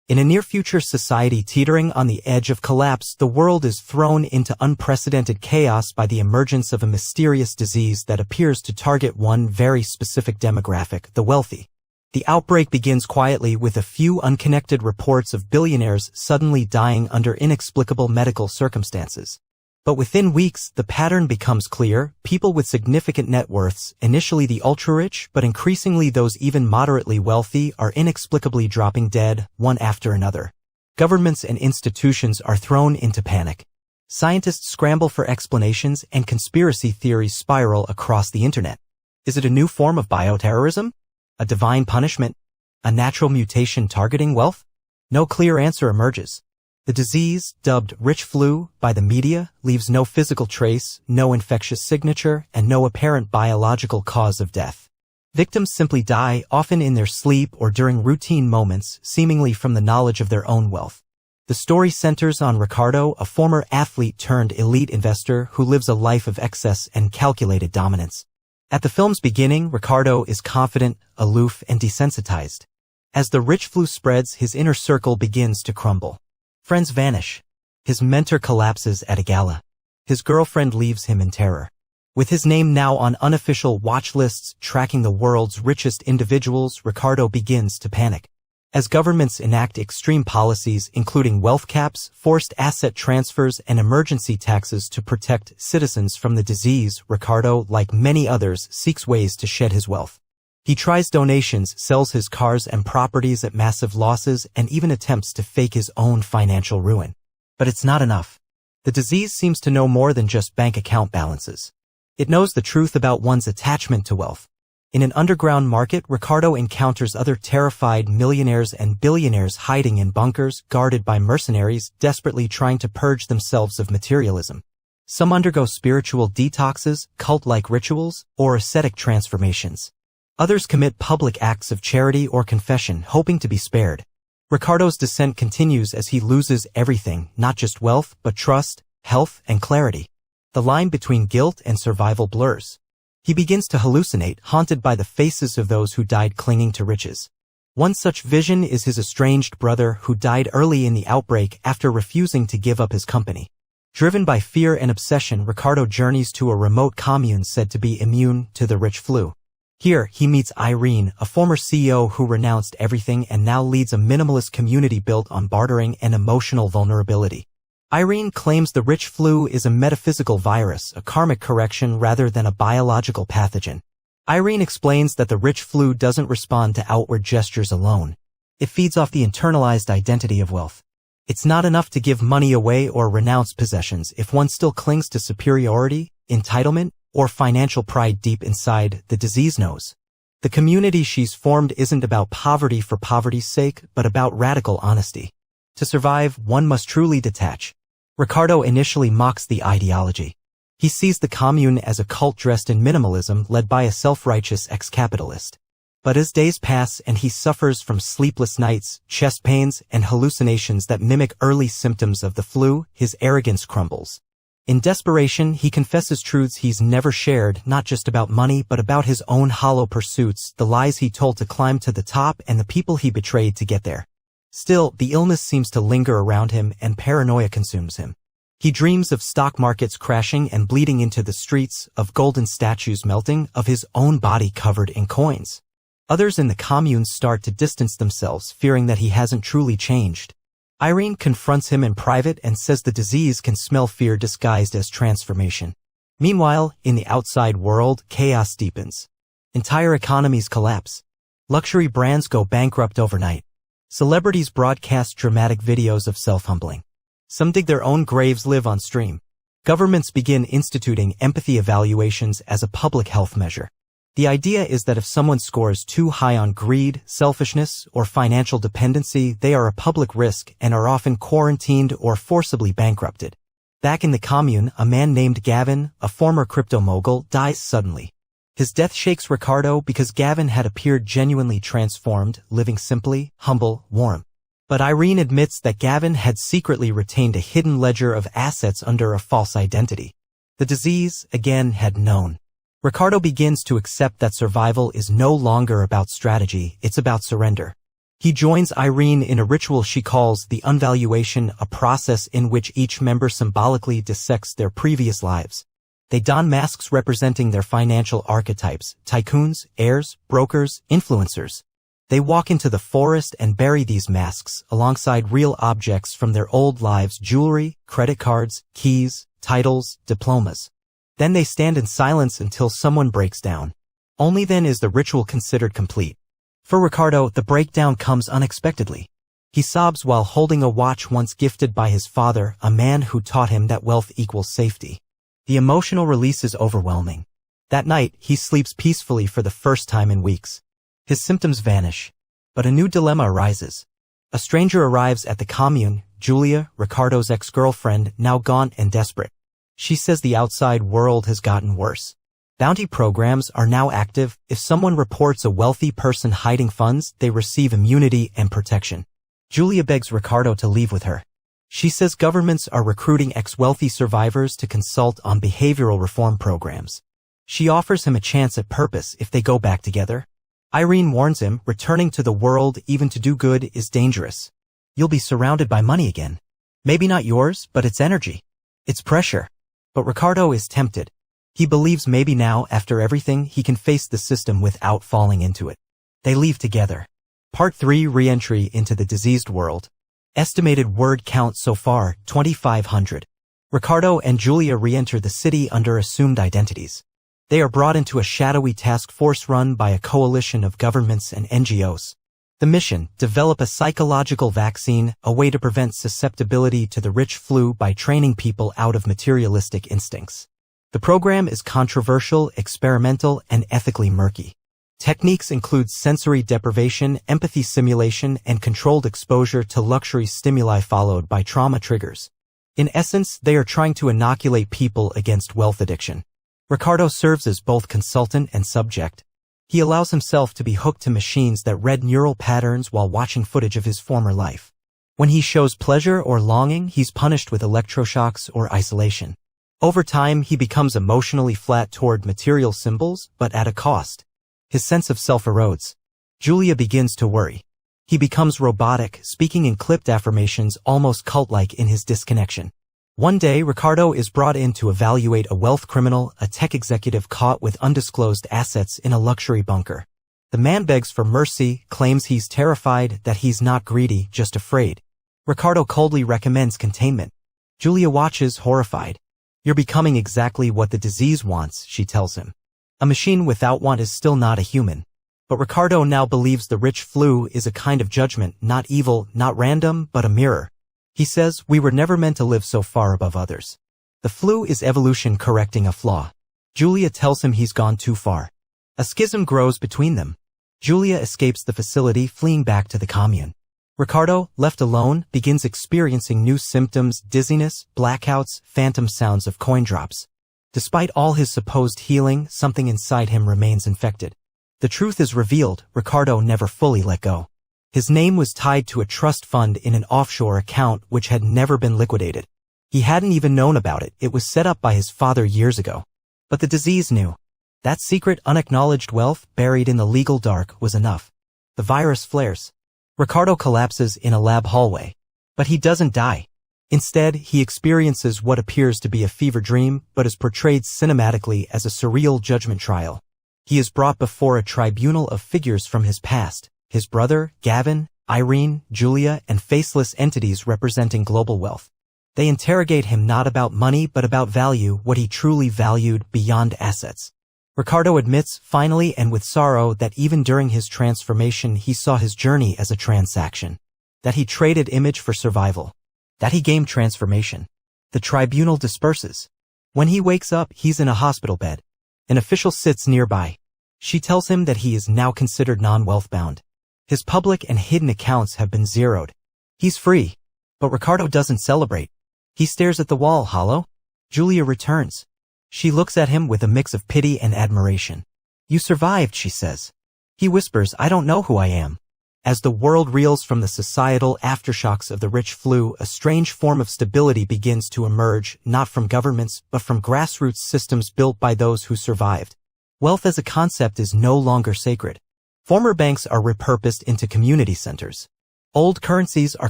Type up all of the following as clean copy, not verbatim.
In a near-future society teetering on the edge of collapse, the world is thrown into unprecedented chaos by the emergence of a mysterious disease that appears to target one very specific demographic, the wealthy. The outbreak begins quietly with a few unconnected reports of billionaires suddenly dying under inexplicable medical circumstances. But within weeks, the pattern becomes clear. People with significant net worths, initially the ultra-rich, but increasingly those even moderately wealthy, are inexplicably dropping dead, one after another. Governments and institutions are thrown into panic. Scientists scramble for explanations, and conspiracy theories spiral across the internet. Is it a new form of bioterrorism? A divine punishment? A natural mutation targeting wealth? No clear answer emerges. The disease, dubbed rich flu by the media, leaves no physical trace, no infectious signature, and no apparent biological cause of death. Victims simply die, often in their sleep or during routine moments, seemingly from the knowledge of their own wealth. The story centers on Ricardo, a former athlete turned elite investor who lives a life of excess and calculated dominance. At the film's beginning, Ricardo is confident, aloof, and desensitized. As the rich flu spreads, his inner circle begins to crumble. Friends vanish. His mentor collapses at a gala. His girlfriend leaves him in terror. With his name now on unofficial watch lists tracking the world's richest individuals, Ricardo begins to panic. As governments enact extreme policies including wealth caps, forced asset transfers, and emergency taxes to protect citizens from the disease, Ricardo, like many others, seeks ways to shed his wealth. He tries donations, sells his cars and properties at massive losses, and even attempts to fake his own financial ruin. But it's not enough. The disease seems to know more than just bank account balances. It knows the truth about one's attachment to wealth. In an underground market, Ricardo encounters other terrified millionaires and billionaires hiding in bunkers, guarded by mercenaries, desperately trying to purge themselves of materialism. Some undergo spiritual detoxes, cult-like rituals, or ascetic transformations. Others commit public acts of charity or confession, hoping to be spared. Ricardo's descent continues as he loses everything, not just wealth, but trust, health, and clarity. The line between guilt and survival blurs. He begins to hallucinate, haunted by the faces of those who died clinging to riches. One such vision is his estranged brother who died early in the outbreak after refusing to give up his company. Driven by fear and obsession, Ricardo journeys to a remote commune said to be immune to the rich flu. Here, he meets Irene, a former CEO who renounced everything and now leads a minimalist community built on bartering and emotional vulnerability. Irene claims the rich flu is a metaphysical virus, a karmic correction rather than a biological pathogen. Irene explains that the rich flu doesn't respond to outward gestures alone. It feeds off the internalized identity of wealth. It's not enough to give money away or renounce possessions if one still clings to superiority, entitlement, or financial pride deep inside. The disease knows. The community she's formed isn't about poverty for poverty's sake, but about radical honesty. To survive, one must truly detach. Ricardo initially mocks the ideology. He sees the commune as a cult dressed in minimalism led by a self-righteous ex-capitalist. But as days pass and he suffers from sleepless nights, chest pains, and hallucinations that mimic early symptoms of the flu, his arrogance crumbles. In desperation, he confesses truths he's never shared, not just about money but about his own hollow pursuits, the lies he told to climb to the top, and the people he betrayed to get there. Still, the illness seems to linger around him and paranoia consumes him. He dreams of stock markets crashing and bleeding into the streets, of golden statues melting, of his own body covered in coins. Others in the commune start to distance themselves, fearing that he hasn't truly changed. Irene confronts him in private and says the disease can smell fear disguised as transformation. Meanwhile, in the outside world, chaos deepens. Entire economies collapse. Luxury brands go bankrupt overnight. Celebrities broadcast dramatic videos of self-humbling. Some dig their own graves live on stream. Governments begin instituting empathy evaluations as a public health measure. The idea is that if someone scores too high on greed, selfishness, or financial dependency, they are a public risk and are often quarantined or forcibly bankrupted. Back in the commune, a man named Gavin, a former crypto mogul, dies suddenly. His death shakes Ricardo because Gavin had appeared genuinely transformed, living simply, humble, warm. But Irene admits that Gavin had secretly retained a hidden ledger of assets under a false identity. The disease, again, had known. Ricardo begins to accept that survival is no longer about strategy, it's about surrender. He joins Irene in a ritual she calls the unvaluation, a process in which each member symbolically dissects their previous lives. They don masks representing their financial archetypes: tycoons, heirs, brokers, influencers. They walk into the forest and bury these masks alongside real objects from their old lives: jewelry, credit cards, keys, titles, diplomas. Then they stand in silence until someone breaks down. Only then is the ritual considered complete. For Ricardo, the breakdown comes unexpectedly. He sobs while holding a watch once gifted by his father, a man who taught him that wealth equals safety. The emotional release is overwhelming. That night, he sleeps peacefully for the first time in weeks. His symptoms vanish. But a new dilemma arises. A stranger arrives at the commune, Julia, Ricardo's ex-girlfriend, now gaunt and desperate. She says the outside world has gotten worse. Bounty programs are now active. If someone reports a wealthy person hiding funds, they receive immunity and protection. Julia begs Ricardo to leave with her. She says governments are recruiting ex-wealthy survivors to consult on behavioral reform programs. She offers him a chance at purpose if they go back together. Irene warns him, returning to the world even to do good is dangerous. You'll be surrounded by money again. Maybe not yours, but its energy. It's pressure. But Ricardo is tempted. He believes maybe now, after everything, he can face the system without falling into it. They leave together. Part 3: Re-entry into the diseased world. Estimated word count so far, 2,500. Ricardo and Julia re-enter the city under assumed identities. They are brought into a shadowy task force run by a coalition of governments and NGOs. The mission: develop a psychological vaccine, a way to prevent susceptibility to the rich flu by training people out of materialistic instincts. The program is controversial, experimental, and ethically murky. Techniques include sensory deprivation, empathy simulation, and controlled exposure to luxury stimuli followed by trauma triggers. In essence, they are trying to inoculate people against wealth addiction. Ricardo serves as both consultant and subject. He allows himself to be hooked to machines that read neural patterns while watching footage of his former life. When he shows pleasure or longing, he's punished with electroshocks or isolation. Over time, he becomes emotionally flat toward material symbols, but at a cost. His sense of self erodes. Julia begins to worry. He becomes robotic, speaking in clipped affirmations, almost cult-like in his disconnection. One day, Ricardo is brought in to evaluate a wealth criminal, a tech executive caught with undisclosed assets in a luxury bunker. The man begs for mercy, claims he's terrified, that he's not greedy, just afraid. Ricardo coldly recommends containment. Julia watches, horrified. You're becoming exactly what the disease wants, she tells him. A machine without want is still not a human. But Ricardo now believes the rich flu is a kind of judgment, not evil, not random, but a mirror. He says, we were never meant to live so far above others. The flu is evolution correcting a flaw. Julia tells him he's gone too far. A schism grows between them. Julia escapes the facility, fleeing back to the commune. Ricardo, left alone, begins experiencing new symptoms: dizziness, blackouts, phantom sounds of coin drops. Despite all his supposed healing, something inside him remains infected. The truth is revealed: Ricardo never fully let go. His name was tied to a trust fund in an offshore account which had never been liquidated. He hadn't even known about it. It was set up by his father years ago. But the disease knew. That secret, unacknowledged wealth, buried in the legal dark, was enough. The virus flares. Ricardo collapses in a lab hallway. But he doesn't die. Instead, he experiences what appears to be a fever dream, but is portrayed cinematically as a surreal judgment trial. He is brought before a tribunal of figures from his past: his brother, Gavin, Irene, Julia, and faceless entities representing global wealth. They interrogate him not about money but about value, what he truly valued beyond assets. Ricardo admits, finally and with sorrow, that even during his transformation he saw his journey as a transaction. That he traded image for survival. That he gamed transformation. The tribunal disperses. When he wakes up, he's in a hospital bed. An official sits nearby. She tells him that he is now considered non-wealth bound. His public and hidden accounts have been zeroed. He's free. But Ricardo doesn't celebrate. He stares at the wall, hollow. Julia returns. She looks at him with a mix of pity and admiration. You survived, she says. He whispers, I don't know who I am. As the world reels from the societal aftershocks of the rich flu, a strange form of stability begins to emerge, not from governments, but from grassroots systems built by those who survived. Wealth as a concept is no longer sacred. Former banks are repurposed into community centers. Old currencies are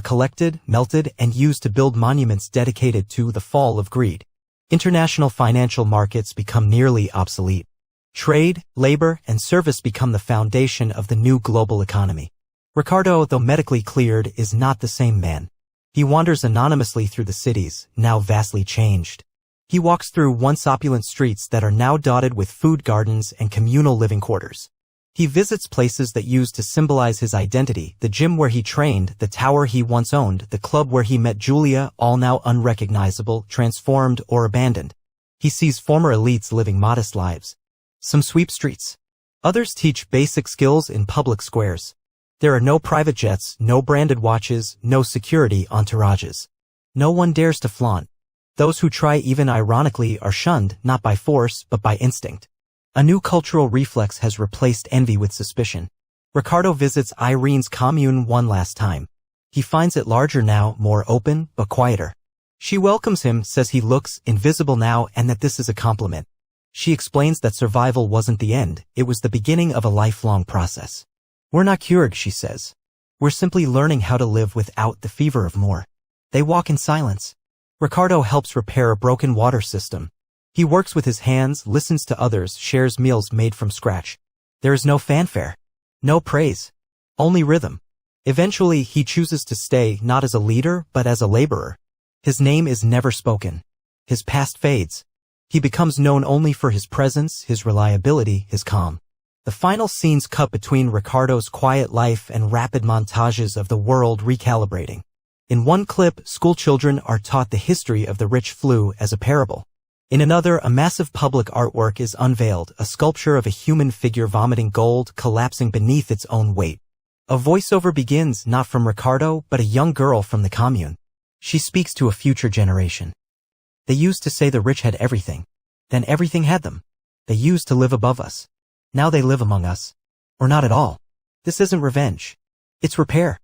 collected, melted, and used to build monuments dedicated to the fall of greed. International financial markets become nearly obsolete. Trade, labor, and service become the foundation of the new global economy. Ricardo, though medically cleared, is not the same man. He wanders anonymously through the cities, now vastly changed. He walks through once opulent streets that are now dotted with food gardens and communal living quarters. He visits places that used to symbolize his identity, the gym where he trained, the tower he once owned, the club where he met Julia, all now unrecognizable, transformed, or abandoned. He sees former elites living modest lives. Some sweep streets. Others teach basic skills in public squares. There are no private jets, no branded watches, no security entourages. No one dares to flaunt. Those who try even ironically are shunned, not by force, but by instinct. A new cultural reflex has replaced envy with suspicion. Ricardo visits Irene's commune one last time. He finds it larger now, more open, but quieter. She welcomes him, says he looks invisible now and that this is a compliment. She explains that survival wasn't the end, it was the beginning of a lifelong process. We're not cured, she says. We're simply learning how to live without the fever of more. They walk in silence. Ricardo helps repair a broken water system. He works with his hands, listens to others, shares meals made from scratch. There is no fanfare. No praise. Only rhythm. Eventually, he chooses to stay, not as a leader, but as a laborer. His name is never spoken. His past fades. He becomes known only for his presence, his reliability, his calm. The final scenes cut between Ricardo's quiet life and rapid montages of the world recalibrating. In one clip, schoolchildren are taught the history of the rich flu as a parable. In another, a massive public artwork is unveiled, a sculpture of a human figure vomiting gold, collapsing beneath its own weight. A voiceover begins, not from Ricardo, but a young girl from the commune. She speaks to a future generation. They used to say the rich had everything. Then everything had them. They used to live above us. Now they live among us. Or not at all. This isn't revenge. It's repair.